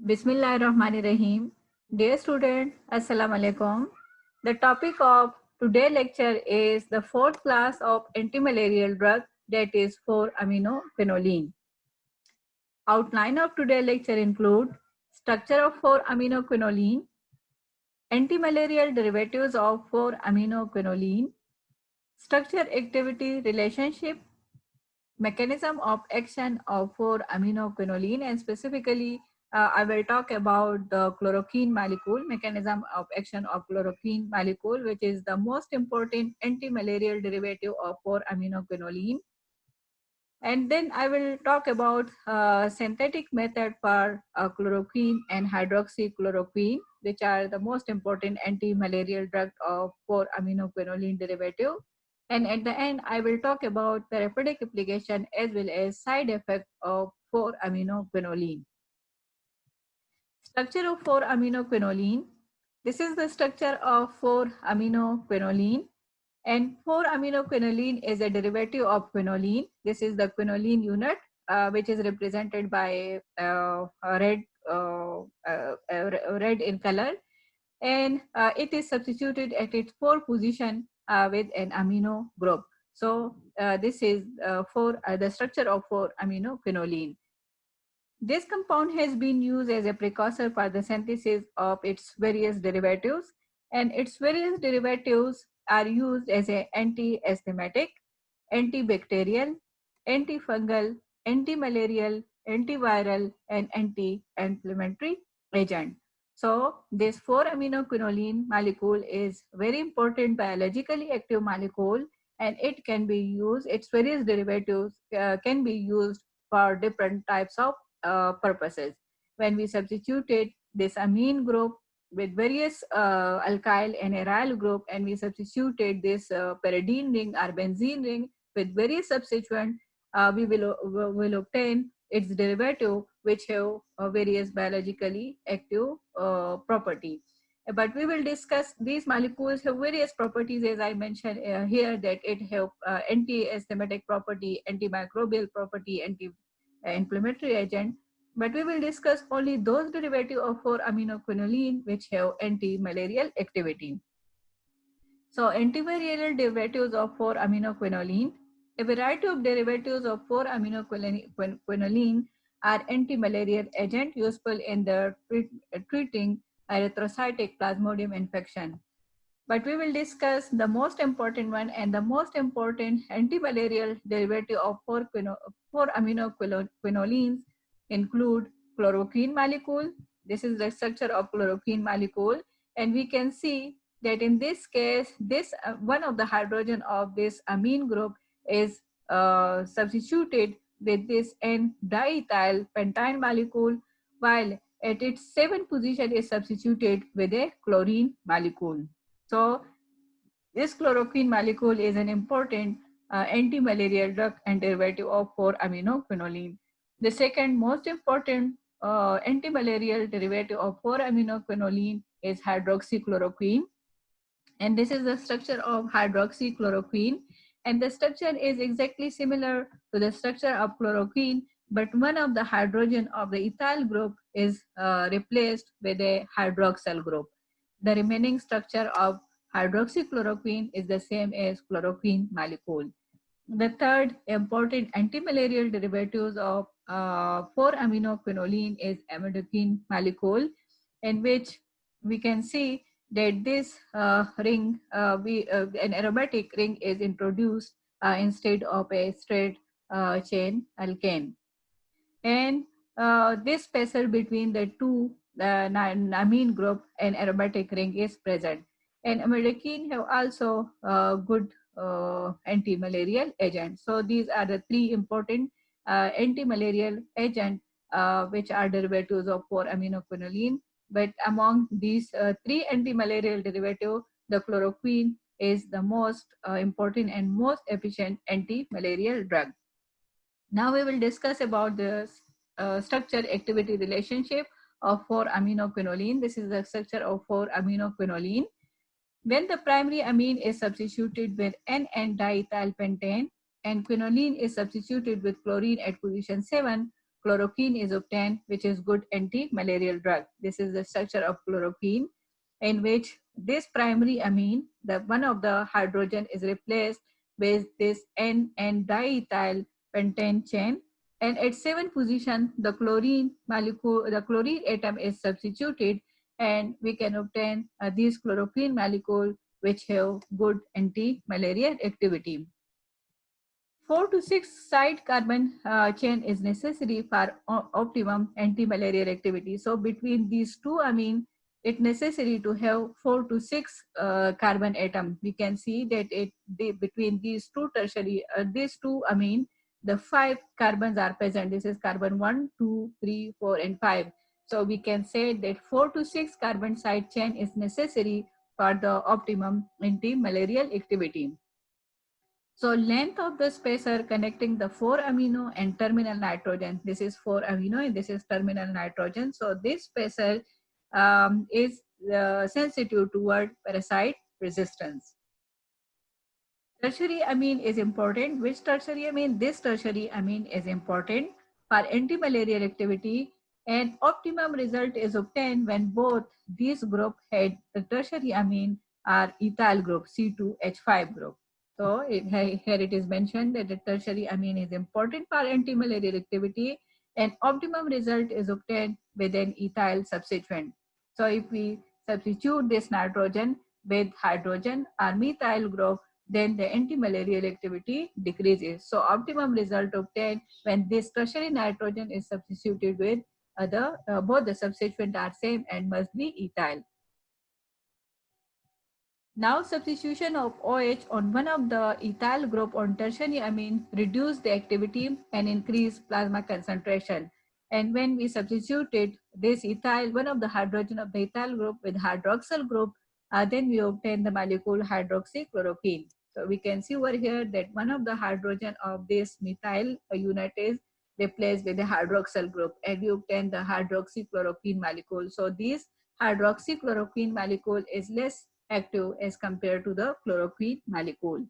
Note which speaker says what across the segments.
Speaker 1: Bismillahirrahmanirrahim. Dear student, Assalamu alaikum. The topic of today's lecture is the fourth class of antimalarial drug, that is 4-aminoquinoline. Outline of today's lecture include structure of 4-aminoquinoline, antimalarial derivatives of 4-aminoquinoline, structure activity relationship, mechanism of action of 4-aminoquinoline, and specifically I will talk about the chloroquine molecule, mechanism of action of chloroquine molecule, which is the most important antimalarial derivative of 4-aminoquinoline. And then I will talk about synthetic method for chloroquine and hydroxychloroquine, which are the most important anti-malarial drug of 4-aminoquinoline derivative. And at the end, I will talk about therapeutic application as well as side effect of 4-aminoquinoline. Structure of 4-aminoquinoline. This is the structure of 4-aminoquinoline. And 4-aminoquinoline is a derivative of quinoline. This is the quinoline unit, which is represented by red in color. And it is substituted at its 4 position with an amino group. So this is the structure of 4-aminoquinoline. This compound has been used as a precursor for the synthesis of its various derivatives, and its various derivatives are used as an anti-asthmatic, antibacterial, antifungal, antimalarial, antiviral, and anti-inflammatory agent. So this 4-aminoquinoline molecule is very important biologically active molecule, and it can be used, its various derivatives can be used for different types of purposes. When we substituted this amine group with various alkyl and aryl group, and we substituted this pyridine ring or benzene ring with various substituent, we will obtain its derivative, which have various biologically active property. But we will discuss these molecules have various properties, as I mentioned here, that it have anti-asthmatic property, antimicrobial property, anti-inflammatory agent. But we will discuss only those derivatives of 4-aminoquinoline which have anti-malarial activity. So antimalarial derivatives of 4-aminoquinoline. A variety of derivatives of 4-aminoquinoline are antimalarial agent useful in the treating erythrocytic plasmodium infection. But we will discuss the most important one, and the most important antimalarial derivative of 4-aminoquinolines include chloroquine molecule. This is the structure of chloroquine molecule, and we can see that in this case, this one of the hydrogen of this amine group is substituted with this N-diethyl pentyne molecule, while at its 7th position is substituted with a chlorine molecule. So this chloroquine molecule is an important anti-malarial drug and derivative of 4-aminoquinoline. The second most important anti-malarial derivative of 4-aminoquinoline is hydroxychloroquine. And this is the structure of hydroxychloroquine. And the structure is exactly similar to the structure of chloroquine, but one of the hydrogen of the ethyl group is replaced with a hydroxyl group. The remaining structure of hydroxychloroquine is the same as chloroquine molecule. The third important antimalarial derivatives of 4-aminoquinoline is amiodarone molecule, in which we can see that this ring, an aromatic ring is introduced instead of a straight chain alkane. And this spacer between the two amine group and aromatic ring is present. And amiodarone have also good anti-malarial agents. So these are the 3 important anti-malarial agents which are derivatives of 4-aminoquinoline. But among these 3 anti-malarial derivatives, the chloroquine is the most important and most efficient anti-malarial drug. Now we will discuss about the structure activity relationship of 4-aminoquinoline. This is the structure of 4-aminoquinoline. When the primary amine is substituted with N-diethyl pentane and quinoline is substituted with chlorine at position 7, chloroquine is obtained, which is good anti-malarial drug. This is the structure of chloroquine, in which this primary amine, the one of the hydrogen, is replaced with this N-diethyl pentane chain, and at 7th position the chlorine molecule, the chlorine atom is substituted, and we can obtain these chloroquine molecule which have good anti-malarial activity. 4 to 6 side carbon chain is necessary for optimum anti-malarial activity. So between these two amine, it's necessary to have 4 to 6 carbon atom. We can see that between these two tertiary, these two amine, the 5 carbons are present. This is carbon 1, 2, 3, 4, and 5. So we can say that 4 to 6 carbon side chain is necessary for the optimum anti-malarial activity. So length of the spacer connecting the 4 amino and terminal nitrogen. This is 4 amino and this is terminal nitrogen. So this spacer is sensitive toward parasite resistance. Tertiary amine is important. Which tertiary amine? This tertiary amine is important for antimalarial activity, and optimum result is obtained when both these group had the tertiary amine are ethyl group, C2H5 group. So here it is mentioned that the tertiary amine is important for antimalarial activity, and optimum result is obtained with an ethyl substituent. So if we substitute this nitrogen with hydrogen or methyl group, then the antimalarial activity decreases. So optimum result obtained when this tertiary nitrogen is substituted with both the substituent are same and must be ethyl. Now substitution of OH on one of the ethyl group on tertiary amine reduce the activity and increase plasma concentration. And when we substituted this ethyl, one of the hydrogen of the ethyl group with hydroxyl group, then we obtain the molecule hydroxychloroquine. So we can see over here that one of the hydrogen of this methyl unit is replaced with the hydroxyl group, and we obtain the hydroxychloroquine molecule. So this hydroxychloroquine molecule is less active as compared to the chloroquine molecule.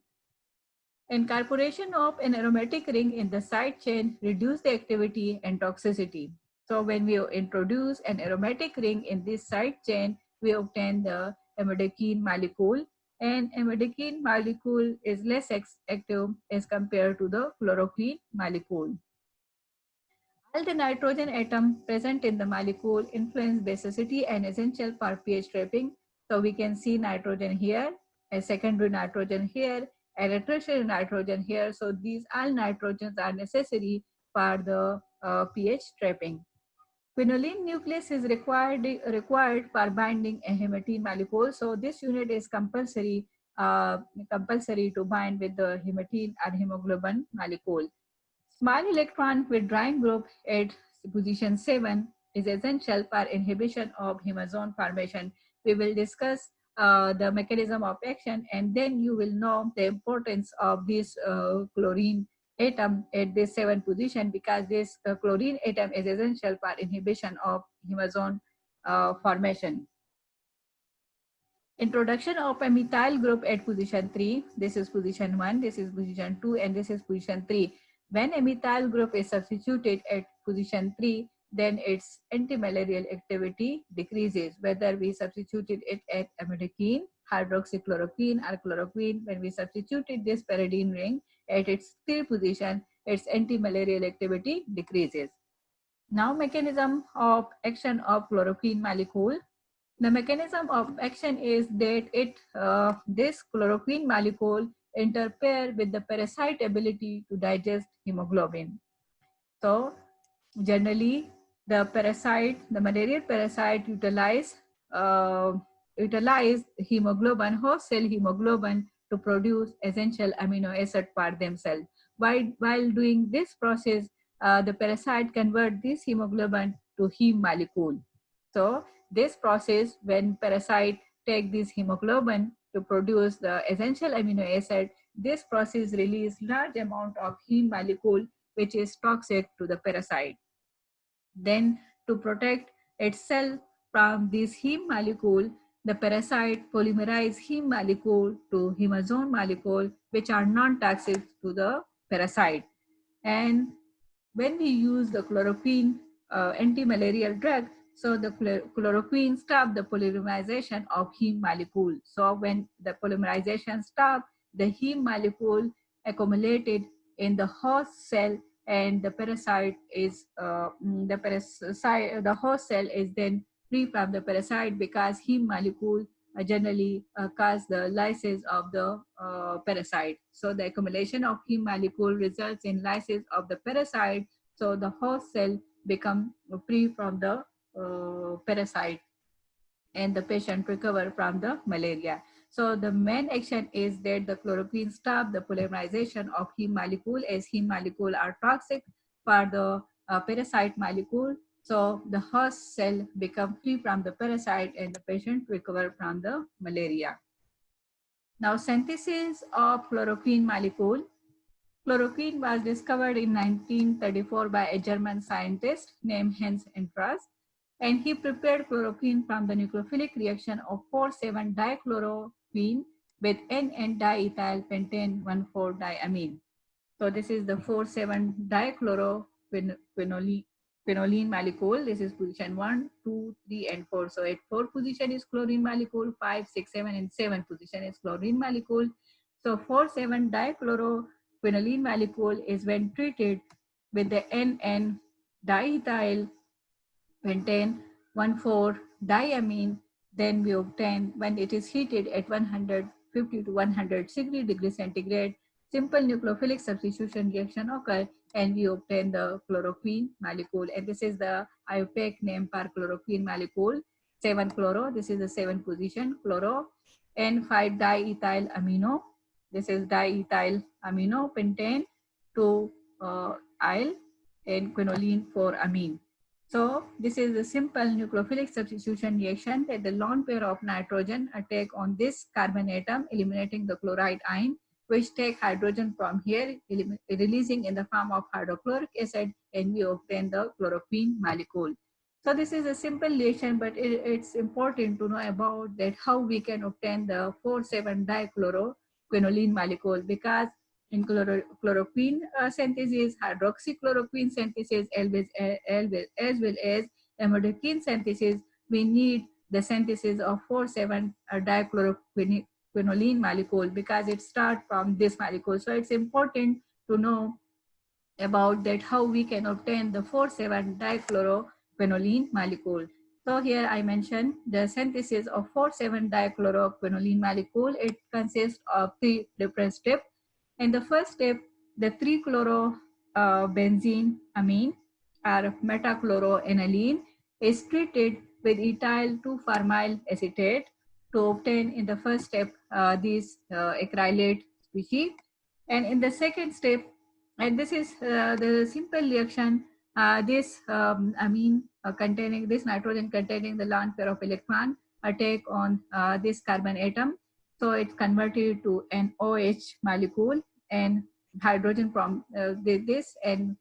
Speaker 1: Incorporation of an aromatic ring in the side chain reduces the activity and toxicity. So when we introduce an aromatic ring in this side chain, we obtain the amidakine molecule, and amidakine molecule is less active as compared to the chloroquine molecule. All the nitrogen atom present in the molecule influence basicity and essential for pH trapping. So we can see nitrogen here, a secondary nitrogen here, and a tertiary nitrogen here. So these all nitrogens are necessary for the pH trapping. Quinoline nucleus is required for binding a hematine molecule. So this unit is compulsory to bind with the hematine or hemoglobin molecule. Small electron withdrawing group at position 7 is essential for inhibition of hemazone formation. We will discuss the mechanism of action, and then you will know the importance of this chlorine atom at this 7th position, because this chlorine atom is essential for inhibition of hemazone formation. Introduction of a methyl group at position 3. This is position 1, this is position 2, and this is position 3. When a methyl group is substituted at position 3, then its antimalarial activity decreases. Whether we substituted it at amidakine, hydroxychloroquine, or chloroquine, when we substituted this pyridine ring at its 3rd position, its antimalarial activity decreases. Now mechanism of action of chloroquine molecule. The mechanism of action is that this chloroquine molecule interfere with the parasite ability to digest hemoglobin. So generally the malarial parasite utilize hemoglobin, host cell hemoglobin, to produce essential amino acid for themselves. While doing this process, the parasite convert this hemoglobin to heme molecule. So this process, when parasite take this hemoglobin to produce the essential amino acid, this process release large amount of heme molecule, which is toxic to the parasite. Then to protect itself from this heme molecule, the parasite polymerize heme molecule to hemazone molecule, which are non-toxic to the parasite. And when we use the chloroquine anti-malarial drug, so the chloroquine stop the polymerization of heme molecule. So when the polymerization stop, the heme molecule accumulated in the host cell, and the parasite is the host cell is then free from the parasite, because heme molecule generally cause the lysis of the parasite. So the accumulation of heme molecule results in lysis of the parasite. So the host cell become free from the parasite, and the patient recover from the malaria. So the main action is that the chloroquine stop the polymerization of heme molecule, as heme molecule are toxic for the parasite molecule. So the host cell become free from the parasite, and the patient recover from the malaria. Now, synthesis of chloroquine molecule. Chloroquine was discovered in 1934 by a German scientist named Hans Entras, and he prepared chloroquine from the nucleophilic reaction of 4,7-dichloroquine with N-diethyl pentane 1,4-diamine. So this is the 4,7-dichloroquinoline molecule. This is position 1, 2, 3, and 4. So at 4 position is chlorine molecule, 5, 6, 7, and 7 position is chlorine molecule. So 4,7-dichloroquinoline molecule is when treated with the N-diethyl pentane 1,4-diamine, then we obtain, when it is heated at 150 to 160 degrees centigrade, simple nucleophilic substitution reaction occur, and we obtain the chloroquine molecule. And this is the IUPAC name for chloroquine molecule, 7-chloro. This is the 7th position, chloro, N5-diethyl amino. This is diethyl amino pentane to il, and quinoline for amine. So this is a simple nucleophilic substitution reaction that the lone pair of nitrogen attack on this carbon atom, eliminating the chloride ion, which take hydrogen from here, releasing in the form of hydrochloric acid, and we obtain the chloroquine molecule. So this is a simple reaction, but it's important to know about that how we can obtain the 4,7-dichloroquinoline molecule, because in chloroquine synthesis, hydroxychloroquine synthesis, as well as amiodarone synthesis, we need the synthesis of 4,7-dichloroquinoline molecule, because it starts from this molecule. So it's important to know about that how we can obtain the 4,7-dichloroquinoline molecule. So here I mentioned the synthesis of 4,7-dichloroquinoline molecule. It consists of 3 different steps. In the first step, the 3-chlorobenzene amine or metachloroaniline is treated with ethyl 2-formyl acetate to obtain in the first step this acrylate species. And in the second step, and this is the simple reaction, this amine containing this nitrogen containing the lone pair of electron attack on this carbon atom. So it's converted to an OH molecule and hydrogen from this, and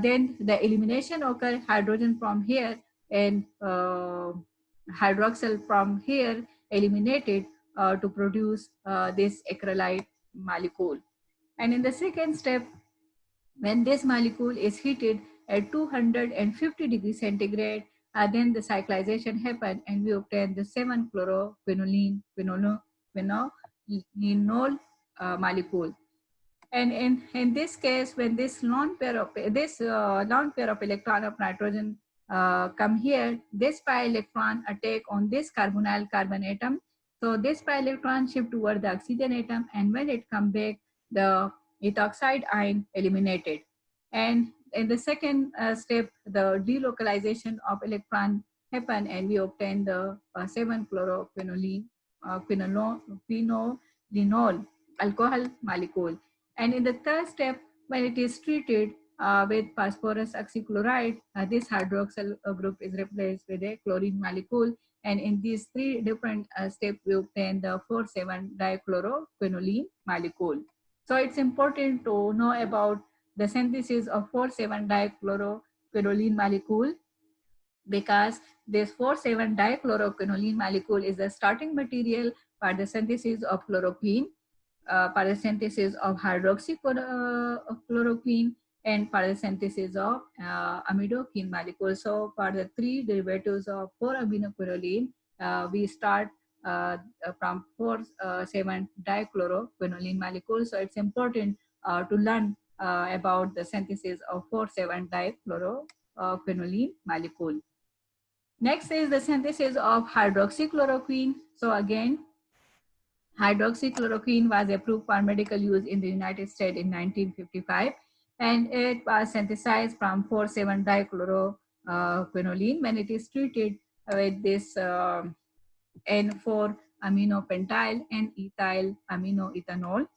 Speaker 1: then the elimination occur, hydrogen from here and hydroxyl from here eliminated to produce this acrylate molecule. And in the second step, when this molecule is heated at 250 degrees centigrade, then the cyclization happens, and we obtain the 7-chloroquinoline molecule. And in this case, when this lone pair of electron of nitrogen come here, this pi electron attack on this carbonyl carbon atom. So this pi electron shift toward the oxygen atom, and when it come back, the ethoxide ion eliminated. And in the second step, the delocalization of electron happen, and we obtain the 7-chloroquinoline quinolinol alcohol molecule. And in the third step, when it is treated with phosphorus oxychloride, this hydroxyl group is replaced with a chlorine molecule. And in these 3 different steps, we obtain the 4,7-dichloroquinoline molecule. So it's important to know about the synthesis of 4,7-dichloroquinoline molecule, because this 4,7-dichloroquinoline molecule is the starting material for the synthesis of chloroquine, for the synthesis of hydroxychloroquine, and for the synthesis of amidokine molecule. So for the three derivatives of 4-aminoquinoline, we start from 4,7-dichloroquinoline molecule. So it's important to learn about the synthesis of 4,7-dichloroquinoline molecule. Next is the synthesis of hydroxychloroquine. So again, hydroxychloroquine was approved for medical use in the United States in 1955, and it was synthesized from 4,7-dichloroquinoline when it is treated with this N4-aminopentyl and ethyl aminoethanol.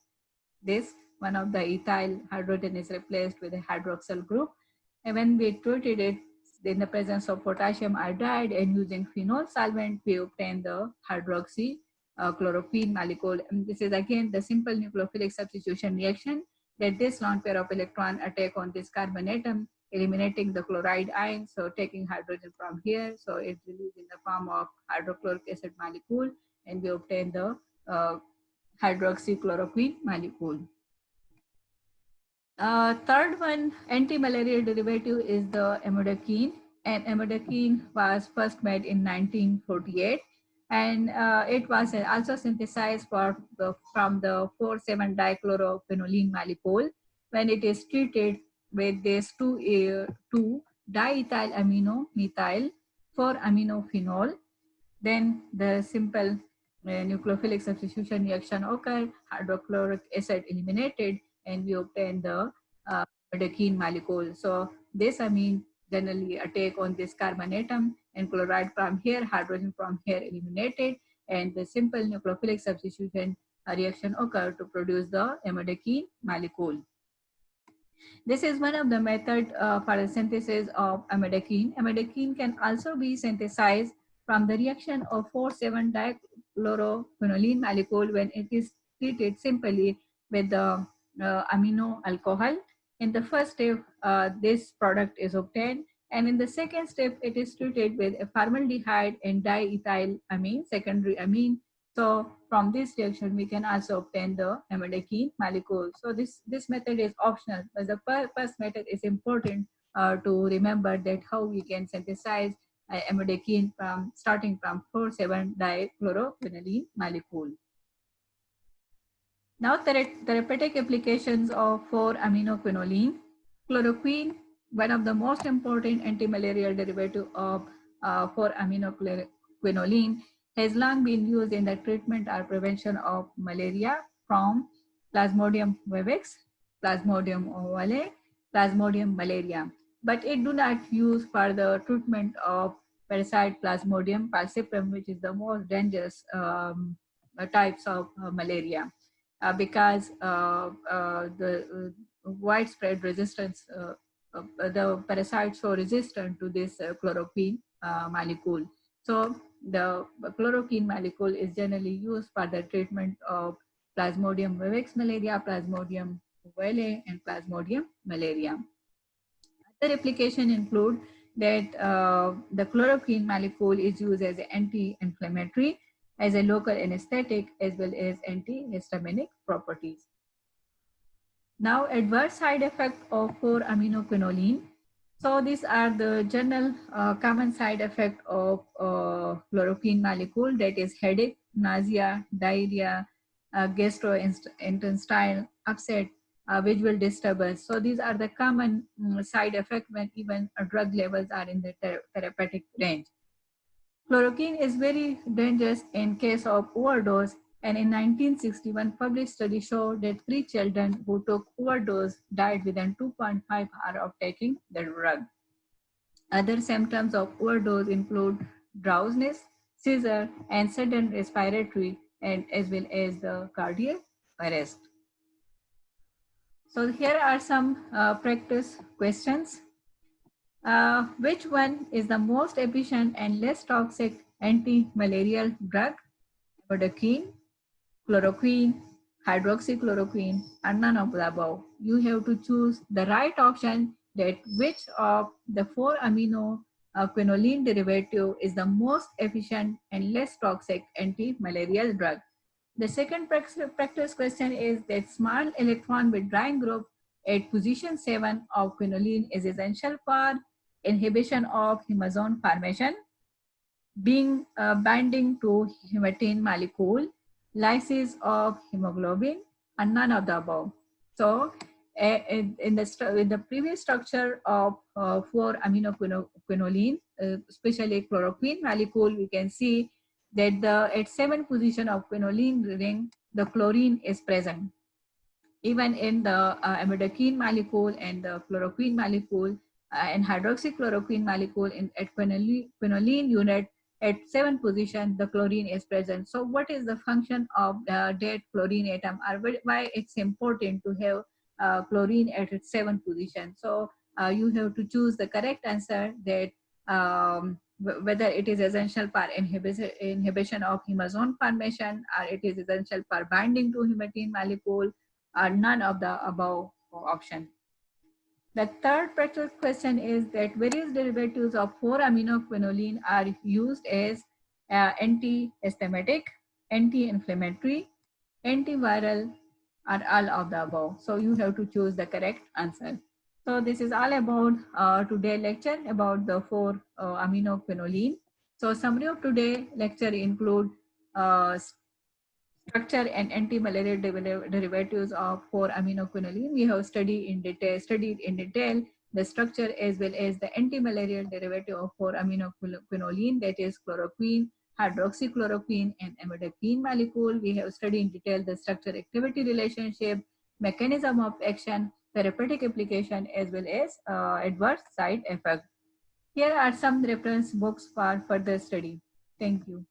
Speaker 1: This one of the ethyl hydrogen is replaced with a hydroxyl group, and when we treated it in the presence of potassium iodide and using phenol solvent, we obtain the hydroxychloroquine molecule. And this is again the simple nucleophilic substitution reaction, that this lone pair of electron attack on this carbon atom, eliminating the chloride ion. So taking hydrogen from here, so it's released in the form of hydrochloric acid molecule, and we obtain the hydroxychloroquine molecule. Third one, anti-malarial derivative is the amiodarone, and amiodarone was first made in 1948, and it was also synthesized from the 4,7-dichloroquinoline molecule when it is treated with this 2-diethyl amino methyl 4-aminophenol. Then the simple nucleophilic substitution reaction occurred, hydrochloric acid eliminated, and we obtain the amiodarone molecule. So this amine generally attack on this carbon atom, and chloride from here, hydrogen from here eliminated, and the simple nucleophilic substitution reaction occurred to produce the amiodarone molecule. This is one of the methods for the synthesis of amiodarone. Amiodarone can also be synthesized from the reaction of 4,7-dichloroquinoline molecule when it is treated simply with the amino alcohol. In the first step, this product is obtained, and in the second step, it is treated with a formaldehyde and diethylamine, secondary amine. So from this reaction, we can also obtain the amiodarone molecule. So this method is optional, but the first method is important to remember, that how we can synthesize amiodarone from starting from 4,7-dichloroquinoline molecule. Now therapeutic applications of 4-aminoquinoline. Chloroquine, one of the most important anti-malarial derivative of 4-aminoquinoline, has long been used in the treatment or prevention of malaria from Plasmodium vivax, Plasmodium ovale, Plasmodium malaria. But it do not use for the treatment of parasite Plasmodium falciparum, which is the most dangerous types of malaria, because the widespread resistance, the parasites so resistant to this chloroquine molecule. So the chloroquine molecule is generally used for the treatment of Plasmodium vivax malaria, Plasmodium ovale, and Plasmodium malaria. Other applications include that the chloroquine molecule is used as an anti-inflammatory, as a local anesthetic, as well as antihistaminic properties. Now, adverse side effect of 4-aminoquinoline. So these are the general common side effect of chloroquine molecule, that is headache, nausea, diarrhea, gastrointestinal upset, visual disturbance. So these are the common side effects when even drug levels are in the therapeutic range. Chloroquine is very dangerous in case of overdose, and in 1961 published study showed that 3 children who took overdose died within 2.5 hours of taking the drug. Other symptoms of overdose include drowsiness, seizure, and sudden respiratory, and as well as the cardiac arrest. So here are some practice questions. Which one is the most efficient and less toxic anti-malarial drug? Amiodarone, chloroquine, hydroxychloroquine, and none of the above. You have to choose the right option, that which of the 4-aminoquinoline derivative is the most efficient and less toxic anti-malarial drug. The second practice question is that small electron withdrawing group at position 7 of quinoline is essential for inhibition of hemazone formation, being binding to hematine molecule, lysis of hemoglobin, and none of the above. So, in the previous structure of 4-aminoquinoline, especially chloroquine molecule, we can see that at 7 position of quinoline ring, the chlorine is present. Even in the amidokine molecule and the chloroquine molecule and hydroxychloroquine molecule at quinoline unit at 7 position, the chlorine is present. So what is the function of that chlorine atom, or why it's important to have chlorine at its 7 position? So you have to choose the correct answer, that whether it is essential for inhibition of hemazone formation, or it is essential for binding to hematine molecule, or none of the above option. The third practical question is that various derivatives of 4-aminoquinoline are used as anti-histametic, anti-inflammatory, antiviral, or all of the above. So you have to choose the correct answer. So this is all about today's lecture about the 4-aminoquinoline. So summary of today's lecture include structure and anti-malarial derivatives of 4-aminoquinoline. We have studied in detail the structure as well as the anti-malarial derivative of 4-aminoquinoline, that is chloroquine, hydroxychloroquine, and amidokine molecule. We have studied in detail the structure-activity relationship, mechanism of action, therapeutic application, as well as adverse side effect. Here are some reference books for further study. Thank you.